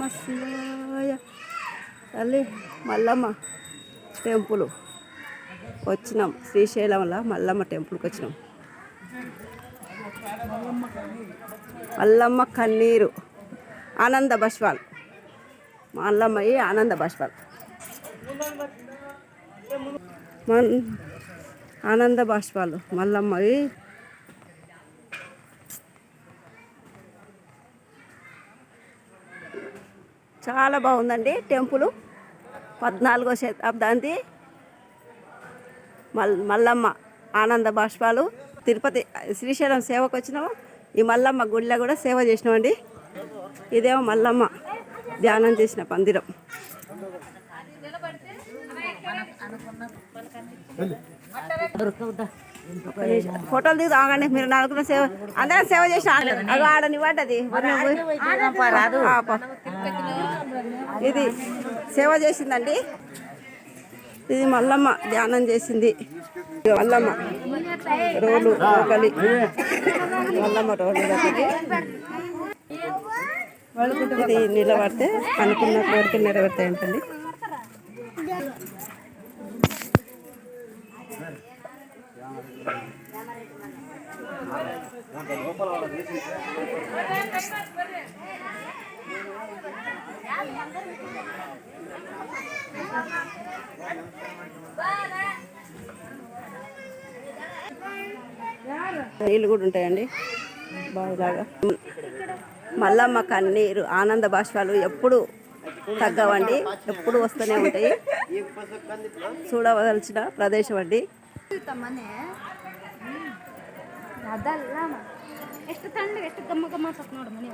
నమ శివాయ. తల్లి మల్లమ్మ టెంపుల్ వచ్చినాం. శ్రీశైలంలో మల్లమ్మ టెంపుల్కి వచ్చినాం. మల్లమ్మ కన్నీరు ఆనంద బాష్పాలు. మల్లమ్మయి ఆనంద బాష్పాలు. ఆనంద బాష్పాలు మల్లమ్మవి. చాలా బాగుందండి టెంపుల్. 14వ శతాబ్దానికి మల్లమ్మ ఆనంద బాష్పాలు. తిరుపతి శ్రీశైలం సేవకు వచ్చినాము. ఈ మల్లమ్మ గుడిలో కూడా సేవ చేసినామండి. ఇదేమో మల్లమ్మ ధ్యానం చేసిన పందిరం. ఫోటోలు దిగు ఆగండి. మీరు అనుకున్న సేవ అందరం సేవ చేసి అది ఆడనివ్వండి. ఇది సేవ చేసిందండి. ఇది మల్లమ్మ ధ్యానం చేసింది. మల్లమ్మ రోలు రోకలి. మల్లమ్మ రోలు రోకలి. ఇది నిలబడితే అనుకున్న కోరికలు నెరవేరుతాయంటండి. నీళ్ళు కూడా ఉంటాయండి బావిలాగా. మల్లమ్మ కన్నీరు ఆనంద బాష్పాలు ఎప్పుడు తగ్గవండి. ఎప్పుడు వస్తూనే ఉంటాయి. చూడవలసిన ప్రదేశం అండి. ಅದಲ್ಲ ಎಷ್ಟು ತಂಡ ಎಷ್ಟು ಗಮ್ಮ ಗಮ್ಮ ಸತ್ ನೋಡು ಮನೆ